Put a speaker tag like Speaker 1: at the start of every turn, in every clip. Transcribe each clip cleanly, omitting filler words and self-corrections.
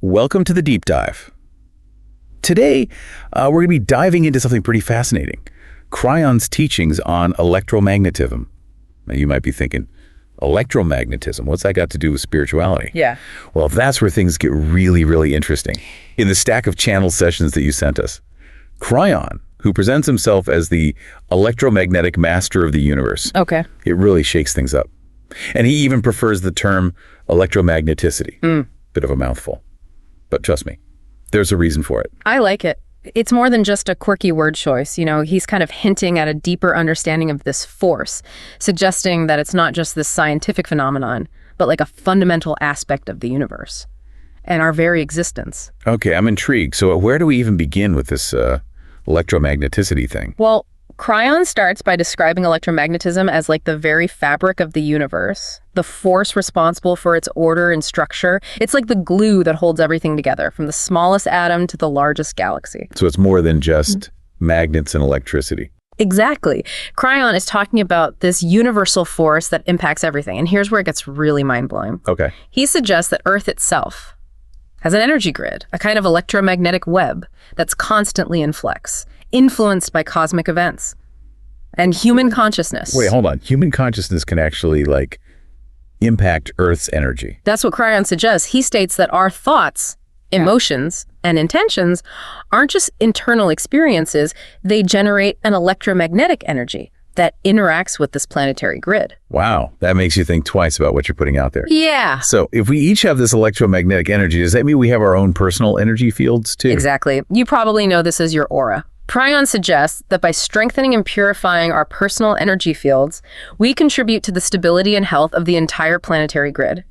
Speaker 1: Welcome to the Deep Dive. Today, we're going to be diving into something pretty fascinating. Kryon's teachings on electromagnetism. Now, you might be thinking, electromagnetism, what's that got to do with spirituality?
Speaker 2: Yeah.
Speaker 1: Well, that's where things get really, really interesting. In the stack of channel sessions that you sent us, Kryon, who presents himself as the electromagnetic master of the universe.
Speaker 2: Okay.
Speaker 1: It really shakes things up. And he even prefers the term electromagneticity. Bit of a mouthful. But trust me, there's a reason for it.
Speaker 2: I like it. It's more than just a quirky word choice. You know, he's kind of hinting at a deeper understanding of this force, suggesting that it's not just this scientific phenomenon, but like a fundamental aspect of the universe and our very existence.
Speaker 1: Okay, I'm intrigued. So where do we even begin with this electromagneticity thing?
Speaker 2: Well, Kryon starts by describing electromagnetism as like the very fabric of the universe, the force responsible for its order and structure. It's like the glue that holds everything together, from the smallest atom to the largest galaxy.
Speaker 1: So it's more than just magnets and electricity.
Speaker 2: Exactly. Kryon is talking about this universal force that impacts everything. And here's where it gets really mind-blowing.
Speaker 1: Okay.
Speaker 2: He suggests that Earth itself has an energy grid, a kind of electromagnetic web that's constantly in flux, influenced by cosmic events and human consciousness.
Speaker 1: Wait, hold on. Human consciousness can actually, impact Earth's energy.
Speaker 2: That's what Kryon suggests. He states that our thoughts, emotions, and intentions aren't just internal experiences. They generate an electromagnetic energy that interacts with this planetary grid.
Speaker 1: Wow, that makes you think twice about what you're putting out there.
Speaker 2: Yeah.
Speaker 1: So if we each have this electromagnetic energy, does that mean we have our own personal energy fields too?
Speaker 2: Exactly. You probably know this as your aura. Kryon suggests that by strengthening and purifying our personal energy fields, we contribute to the stability and health of the entire planetary grid.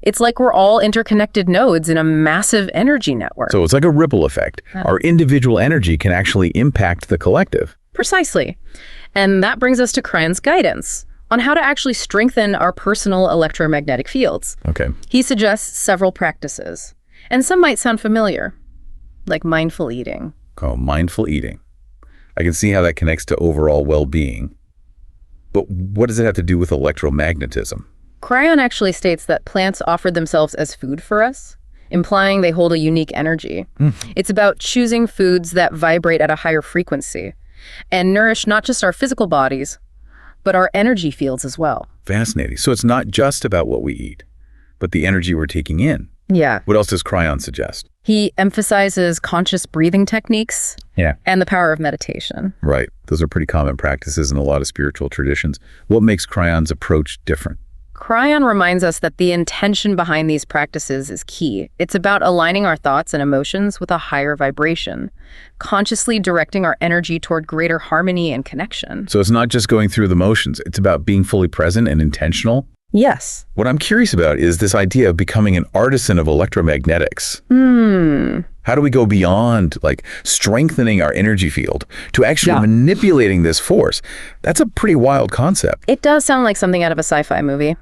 Speaker 2: It's like we're all interconnected nodes in a massive energy network.
Speaker 1: So it's like a ripple effect. Our individual energy can actually impact the collective.
Speaker 2: Precisely. And that brings us to Kryon's guidance on how to actually strengthen our personal electromagnetic fields.
Speaker 1: Okay.
Speaker 2: He suggests several practices, and some might sound familiar, like mindful eating.
Speaker 1: Oh, mindful eating. I can see how that connects to overall well-being. But what does it have to do with electromagnetism?
Speaker 2: Kryon actually states that plants offer themselves as food for us, implying they hold a unique energy. It's about choosing foods that vibrate at a higher frequency and nourish not just our physical bodies, but our energy fields as well.
Speaker 1: Fascinating. So it's not just about what we eat, but the energy we're taking in.
Speaker 2: Yeah.
Speaker 1: What else does Kryon suggest?
Speaker 2: He emphasizes conscious breathing techniques and the power of meditation.
Speaker 1: Right. Those are pretty common practices in a lot of spiritual traditions. What makes Kryon's approach different?
Speaker 2: Kryon reminds us that the intention behind these practices is key. It's about aligning our thoughts and emotions with a higher vibration, consciously directing our energy toward greater harmony and connection.
Speaker 1: So it's not just going through the motions. It's about being fully present and intentional.
Speaker 2: Yes.
Speaker 1: What I'm curious about is this idea of becoming an artisan of electromagnetics. How do we go beyond strengthening our energy field to actually manipulating this force? That's a pretty wild concept.
Speaker 2: It does sound like something out of a sci-fi movie.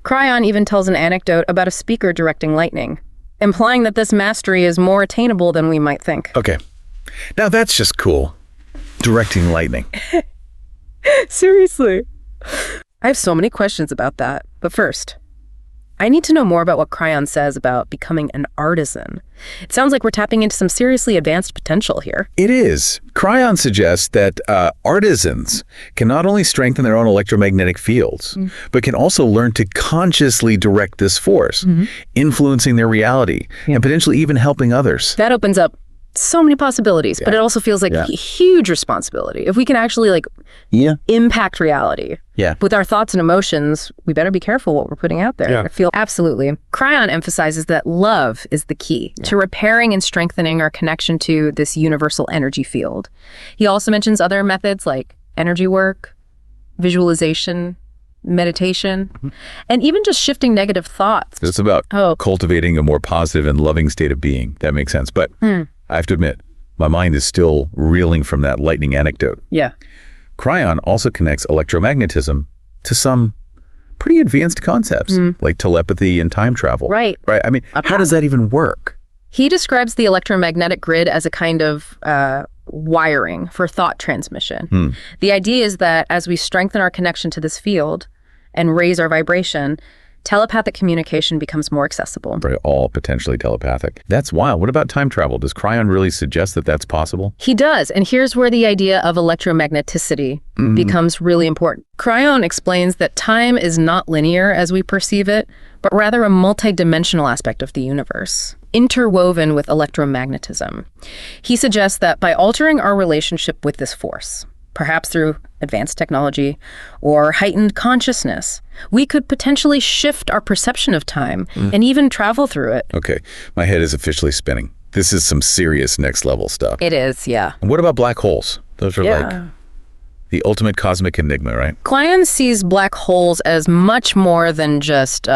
Speaker 2: Kryon even tells an anecdote about a speaker directing lightning, implying that this mastery is more attainable than we might think.
Speaker 1: Okay. Now that's just cool. Directing lightning.
Speaker 2: Seriously. I have so many questions about that. But first, I need to know more about what Kryon says about becoming an artisan. It sounds like we're tapping into some seriously advanced potential here.
Speaker 1: It is. Kryon suggests that artisans can not only strengthen their own electromagnetic fields, but can also learn to consciously direct this force, influencing their reality, and potentially even helping others.
Speaker 2: That opens up so many possibilities, but it also feels like a huge responsibility. If we can actually impact reality with our thoughts and emotions, we better be careful what we're putting out there. I feel absolutely. Kryon emphasizes that love is the key to repairing and strengthening our connection to this universal energy field. He also mentions other methods like energy work, visualization, meditation, and even just shifting negative thoughts.
Speaker 1: It's about cultivating a more positive and loving state of being. That makes sense. But I have to admit, my mind is still reeling from that lightning anecdote.
Speaker 2: Yeah.
Speaker 1: Kryon also connects electromagnetism to some pretty advanced concepts like telepathy and time travel.
Speaker 2: Right.
Speaker 1: I mean, how does that even work?
Speaker 2: He describes the electromagnetic grid as a kind of wiring for thought transmission. The idea is that as we strengthen our connection to this field and raise our vibration, telepathic communication becomes more accessible.
Speaker 1: Right, all potentially telepathic. That's wild. What about time travel? Does Kryon really suggest that that's possible?
Speaker 2: He does, and here's where the idea of electromagneticity becomes really important. Kryon explains that time is not linear as we perceive it, but rather a multidimensional aspect of the universe, interwoven with electromagnetism. He suggests that by altering our relationship with this force, perhaps through advanced technology or heightened consciousness, we could potentially shift our perception of time and even travel through it.
Speaker 1: Okay, my head is officially spinning. This is some serious next level stuff.
Speaker 2: It is, yeah.
Speaker 1: And what about black holes? Those are like the ultimate cosmic enigma, right?
Speaker 2: Kryon sees black holes as much more than just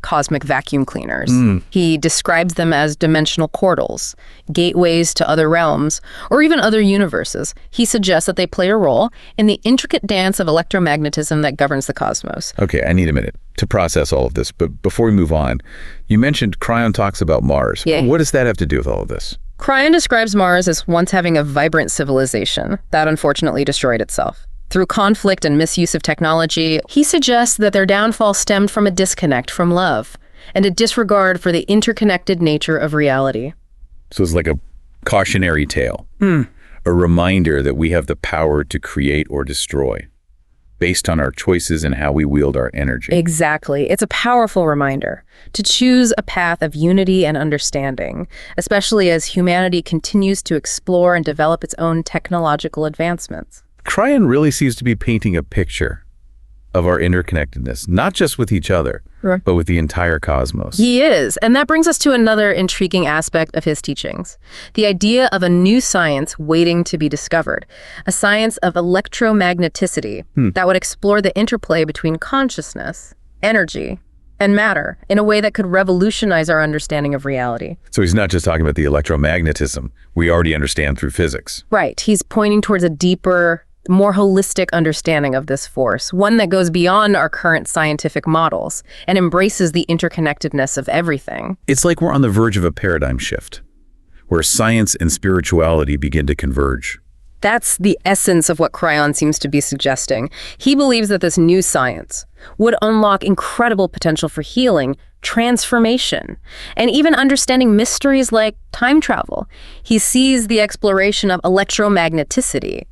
Speaker 2: cosmic vacuum cleaners. He describes them as dimensional portals, gateways to other realms, or even other universes. He suggests that they play a role in the intricate dance of electromagnetism that governs the cosmos.
Speaker 1: Okay, I need a minute to process all of this, but before we move on, you mentioned Kryon talks about Mars.
Speaker 2: Yeah.
Speaker 1: What does that have to do with all of this?
Speaker 2: Kryon describes Mars as once having a vibrant civilization that unfortunately destroyed itself. Through conflict and misuse of technology, he suggests that their downfall stemmed from a disconnect from love and a disregard for the interconnected nature of reality.
Speaker 1: So it's like a cautionary tale, a reminder that we have the power to create or destroy based on our choices and how we wield our energy.
Speaker 2: Exactly. It's a powerful reminder to choose a path of unity and understanding, especially as humanity continues to explore and develop its own technological advancements.
Speaker 1: Kryon really seems to be painting a picture of our interconnectedness, not just with each other, but with the entire cosmos.
Speaker 2: He is, and that brings us to another intriguing aspect of his teachings, the idea of a new science waiting to be discovered, a science of electromagneticity that would explore the interplay between consciousness, energy, and matter in a way that could revolutionize our understanding of reality.
Speaker 1: So he's not just talking about the electromagnetism we already understand through physics.
Speaker 2: Right. He's pointing towards a deeper, more holistic understanding of this force, one that goes beyond our current scientific models and embraces the interconnectedness of everything.
Speaker 1: It's like we're on the verge of a paradigm shift, where science and spirituality begin to converge.
Speaker 2: That's the essence of what Kryon seems to be suggesting. He believes that this new science would unlock incredible potential for healing, transformation, and even understanding mysteries like time travel. He sees the exploration of electromagneticity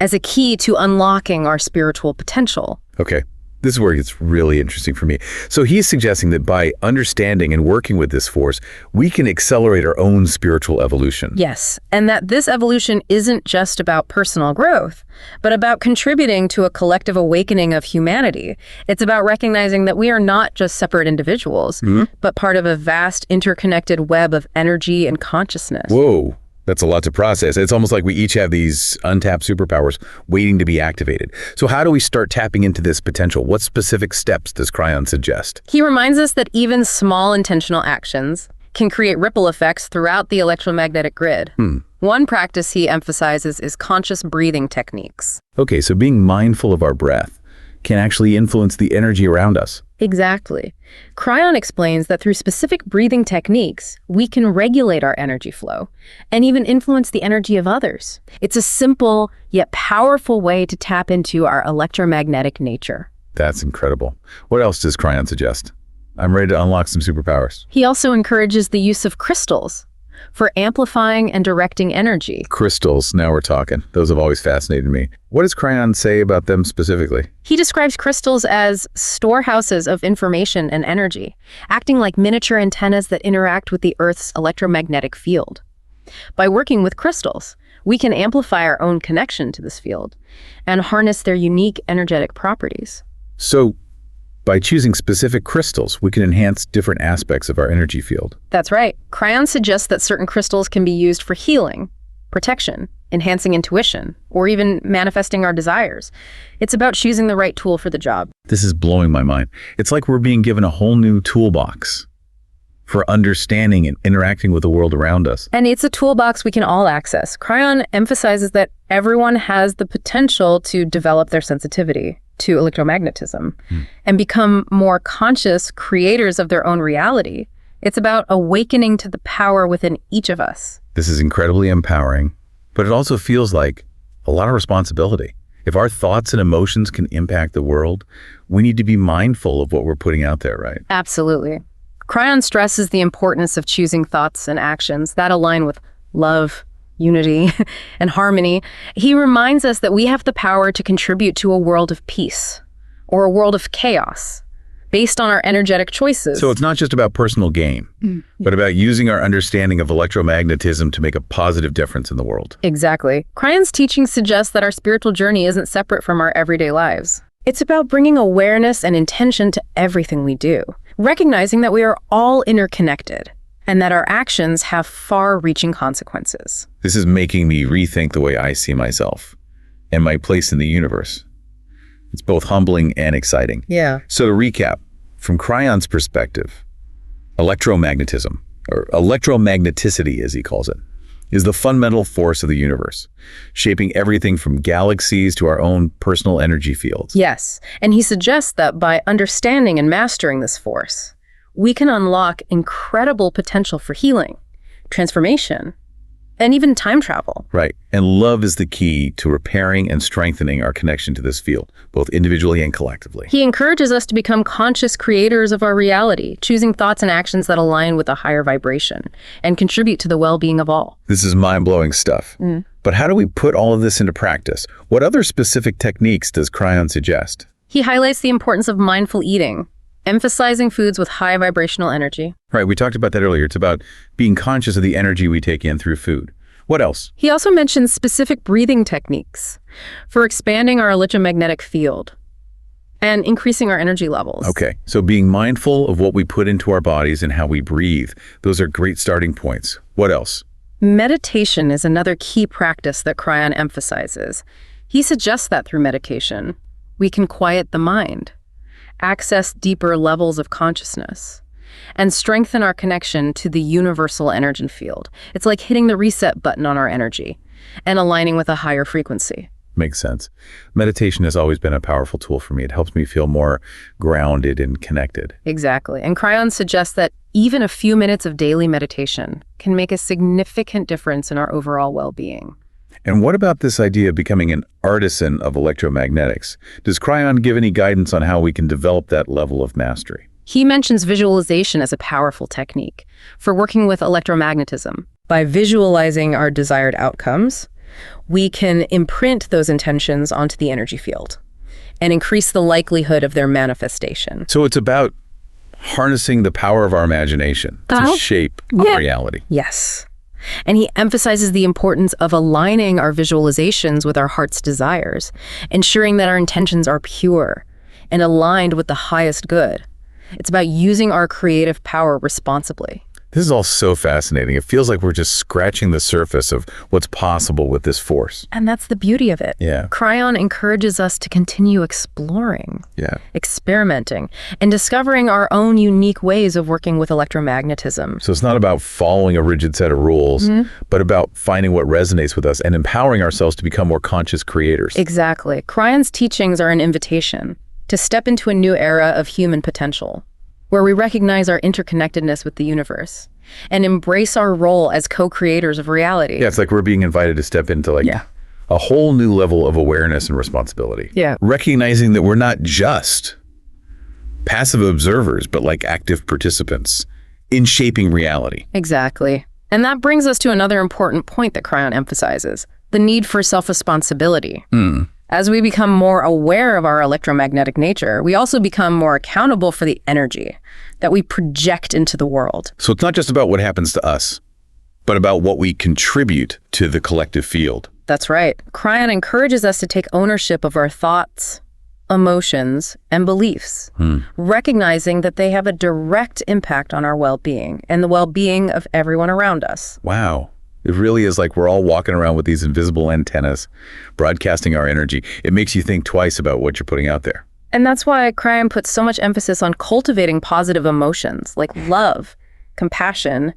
Speaker 2: as a key to unlocking our spiritual potential.
Speaker 1: Okay, this is where it gets really interesting for me. So he's suggesting that by understanding and working with this force, we can accelerate our own spiritual evolution.
Speaker 2: Yes, and that this evolution isn't just about personal growth, but about contributing to a collective awakening of humanity. It's about recognizing that we are not just separate individuals, but part of a vast interconnected web of energy and consciousness.
Speaker 1: Whoa. That's a lot to process. It's almost like we each have these untapped superpowers waiting to be activated. So how do we start tapping into this potential? What specific steps does Kryon suggest?
Speaker 2: He reminds us that even small intentional actions can create ripple effects throughout the electromagnetic grid. One practice he emphasizes is conscious breathing techniques.
Speaker 1: Okay, so being mindful of our breath can actually influence the energy around us.
Speaker 2: Exactly. Kryon explains that through specific breathing techniques, we can regulate our energy flow and even influence the energy of others. It's a simple yet powerful way to tap into our electromagnetic nature.
Speaker 1: That's incredible. What else does Kryon suggest? I'm ready to unlock some superpowers.
Speaker 2: He also encourages the use of crystals for amplifying and directing energy.
Speaker 1: Crystals, now we're talking. Those have always fascinated me. What does Kryon say about them specifically?
Speaker 2: He describes crystals as storehouses of information and energy, acting like miniature antennas that interact with the Earth's electromagnetic field. By working with crystals, we can amplify our own connection to this field and harness their unique energetic properties.
Speaker 1: So, by choosing specific crystals, we can enhance different aspects of our energy field.
Speaker 2: That's right. Kryon suggests that certain crystals can be used for healing, protection, enhancing intuition, or even manifesting our desires. It's about choosing the right tool for the job.
Speaker 1: This is blowing my mind. It's like we're being given a whole new toolbox for understanding and interacting with the world around us.
Speaker 2: And it's a toolbox we can all access. Kryon emphasizes that everyone has the potential to develop their sensitivity to electromagnetism and become more conscious creators of their own reality. It's about awakening to the power within each of us.
Speaker 1: This is incredibly empowering, but it also feels like a lot of responsibility. If our thoughts and emotions can impact the world, we need to be mindful of what we're putting out there, right?
Speaker 2: Absolutely. Kryon stresses the importance of choosing thoughts and actions that align with love, unity, and harmony. He reminds us that we have the power to contribute to a world of peace or a world of chaos based on our energetic choices.
Speaker 1: So it's not just about personal gain, but about using our understanding of electromagnetism to make a positive difference in the world.
Speaker 2: Exactly. Kryon's teaching suggests that our spiritual journey isn't separate from our everyday lives. It's about bringing awareness and intention to everything we do, recognizing that we are all interconnected and that our actions have far-reaching consequences.
Speaker 1: This is making me rethink the way I see myself and my place in the universe. It's both humbling and exciting.
Speaker 2: Yeah.
Speaker 1: So to recap, from Kryon's perspective, electromagnetism, or electromagneticity as he calls it, is the fundamental force of the universe, shaping everything from galaxies to our own personal energy fields.
Speaker 2: Yes, and he suggests that by understanding and mastering this force, we can unlock incredible potential for healing, transformation, and even time travel.
Speaker 1: Right. And love is the key to repairing and strengthening our connection to this field, both individually and collectively.
Speaker 2: He encourages us to become conscious creators of our reality, choosing thoughts and actions that align with a higher vibration and contribute to the well-being of all.
Speaker 1: This is mind-blowing stuff. But how do we put all of this into practice? What other specific techniques does Kryon suggest?
Speaker 2: He highlights the importance of mindful eating, emphasizing foods with high vibrational energy.
Speaker 1: Right, we talked about that earlier. It's about being conscious of the energy we take in through food. What else?
Speaker 2: He also mentions specific breathing techniques for expanding our electromagnetic field and increasing our energy levels.
Speaker 1: Okay, so being mindful of what we put into our bodies and how we breathe, those are great starting points. What else?
Speaker 2: Meditation is another key practice that Kryon emphasizes. He suggests that through meditation, we can quiet the mind, access deeper levels of consciousness, and strengthen our connection to the universal energy field. It's like hitting the reset button on our energy and aligning with a higher frequency.
Speaker 1: Makes sense. Meditation has always been a powerful tool for me. It helps me feel more grounded and connected.
Speaker 2: Exactly. And Kryon suggests that even a few minutes of daily meditation can make a significant difference in our overall well-being.
Speaker 1: And what about this idea of becoming an artisan of electromagnetics? Does Kryon give any guidance on how we can develop that level of mastery?
Speaker 2: He mentions visualization as a powerful technique for working with electromagnetism. By visualizing our desired outcomes, we can imprint those intentions onto the energy field and increase the likelihood of their manifestation.
Speaker 1: So it's about harnessing the power of our imagination to shape our reality.
Speaker 2: Yes. And he emphasizes the importance of aligning our visualizations with our heart's desires, ensuring that our intentions are pure and aligned with the highest good. It's about using our creative power responsibly.
Speaker 1: This is all so fascinating. It feels like we're just scratching the surface of what's possible with this force.
Speaker 2: And that's the beauty of it.
Speaker 1: Yeah.
Speaker 2: Kryon encourages us to continue exploring, experimenting, and discovering our own unique ways of working with electromagnetism.
Speaker 1: So it's not about following a rigid set of rules, but about finding what resonates with us and empowering ourselves to become more conscious creators.
Speaker 2: Exactly. Kryon's teachings are an invitation to step into a new era of human potential, where we recognize our interconnectedness with the universe and embrace our role as co-creators of reality.
Speaker 1: Yeah, it's like we're being invited to step into a whole new level of awareness and responsibility.
Speaker 2: Yeah.
Speaker 1: Recognizing that we're not just passive observers, but like active participants in shaping reality.
Speaker 2: Exactly. And that brings us to another important point that Kryon emphasizes, the need for self-responsibility. As we become more aware of our electromagnetic nature, we also become more accountable for the energy that we project into the world.
Speaker 1: So it's not just about what happens to us, but about what we contribute to the collective field.
Speaker 2: That's right. Kryon encourages us to take ownership of our thoughts, emotions, and beliefs, recognizing that they have a direct impact on our well-being and the well-being of everyone around us.
Speaker 1: Wow. It really is like we're all walking around with these invisible antennas, broadcasting our energy. It makes you think twice about what you're putting out there.
Speaker 2: And that's why Kryon puts so much emphasis on cultivating positive emotions like love, compassion,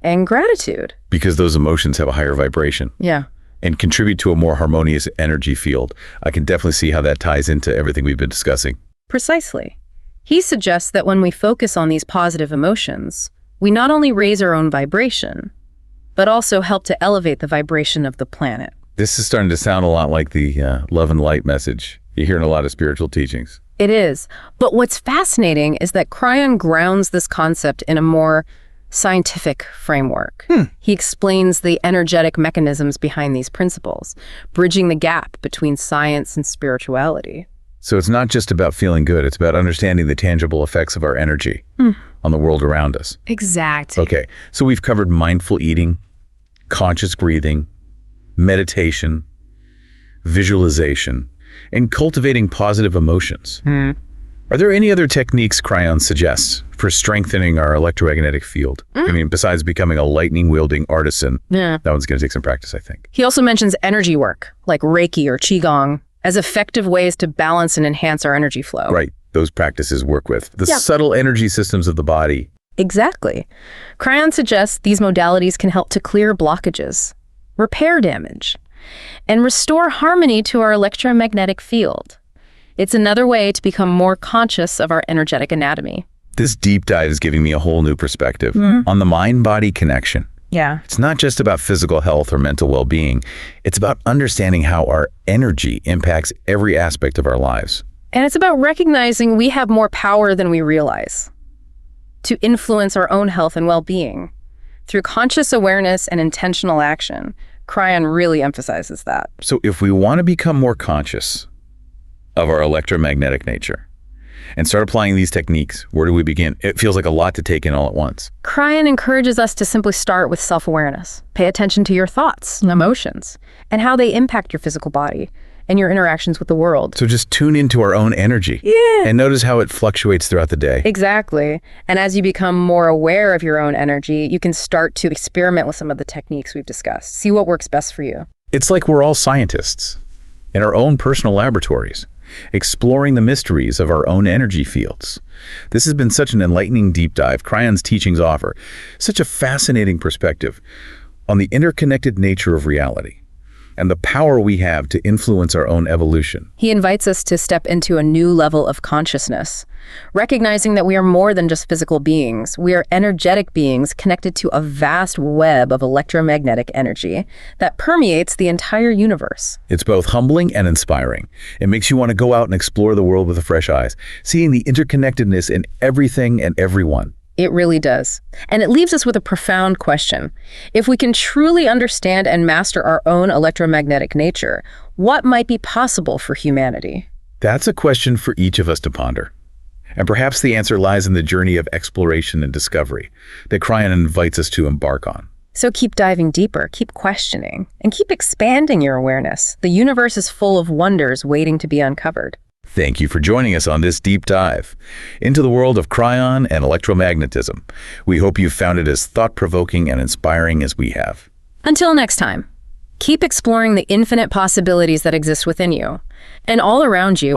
Speaker 2: and gratitude.
Speaker 1: Because those emotions have a higher vibration.
Speaker 2: Yeah.
Speaker 1: And contribute to a more harmonious energy field. I can definitely see how that ties into everything we've been discussing.
Speaker 2: Precisely. He suggests that when we focus on these positive emotions, we not only raise our own vibration, but also help to elevate the vibration of the planet.
Speaker 1: This is starting to sound a lot like the love and light message you hear in a lot of spiritual teachings.
Speaker 2: It is. But what's fascinating is that Kryon grounds this concept in a more scientific framework. He explains the energetic mechanisms behind these principles, bridging the gap between science and spirituality.
Speaker 1: So it's not just about feeling good, it's about understanding the tangible effects of our energy on the world around us.
Speaker 2: Exactly.
Speaker 1: Okay, so we've covered mindful eating, conscious breathing, meditation, visualization, and cultivating positive emotions. Are there any other techniques Kryon suggests for strengthening our electromagnetic field? I mean, besides becoming a lightning-wielding artisan, that one's going to take some practice, I think.
Speaker 2: He also mentions energy work, like Reiki or Qigong, as effective ways to balance and enhance our energy flow.
Speaker 1: Right. Those practices work with the subtle energy systems of the body.
Speaker 2: Exactly. Kryon suggests these modalities can help to clear blockages, repair damage, and restore harmony to our electromagnetic field. It's another way to become more conscious of our energetic anatomy.
Speaker 1: This deep dive is giving me a whole new perspective on the mind-body connection.
Speaker 2: Yeah.
Speaker 1: It's not just about physical health or mental well-being. It's about understanding how our energy impacts every aspect of our lives.
Speaker 2: And it's about recognizing we have more power than we realize to influence our own health and well-being. Through conscious awareness and intentional action, Kryon really emphasizes that.
Speaker 1: So if we want to become more conscious of our electromagnetic nature and start applying these techniques, where do we begin? It feels like a lot to take in all at once.
Speaker 2: Kryon encourages us to simply start with self-awareness. Pay attention to your thoughts and emotions and how they impact your physical body and your interactions with the world.
Speaker 1: So just tune into our own energy and notice how it fluctuates throughout the day.
Speaker 2: Exactly. And as you become more aware of your own energy, you can start to experiment with some of the techniques we've discussed. See what works best for you.
Speaker 1: It's like we're all scientists in our own personal laboratories, exploring the mysteries of our own energy fields. This has been such an enlightening deep dive. Kryon's teachings offer such a fascinating perspective on the interconnected nature of reality and the power we have to influence our own evolution.
Speaker 2: He invites us to step into a new level of consciousness, recognizing that we are more than just physical beings. We are energetic beings connected to a vast web of electromagnetic energy that permeates the entire universe.
Speaker 1: It's both humbling and inspiring. It makes you want to go out and explore the world with fresh eyes, seeing the interconnectedness in everything and everyone.
Speaker 2: It really does. And it leaves us with a profound question. If we can truly understand and master our own electromagnetic nature, what might be possible for humanity?
Speaker 1: That's a question for each of us to ponder. And perhaps the answer lies in the journey of exploration and discovery that Kryon invites us to embark on.
Speaker 2: So keep diving deeper, keep questioning, and keep expanding your awareness. The universe is full of wonders waiting to be uncovered.
Speaker 1: Thank you for joining us on this deep dive into the world of Kryon and electromagnetism. We hope you've found it as thought-provoking and inspiring as we have.
Speaker 2: Until next time, keep exploring the infinite possibilities that exist within you and all around you.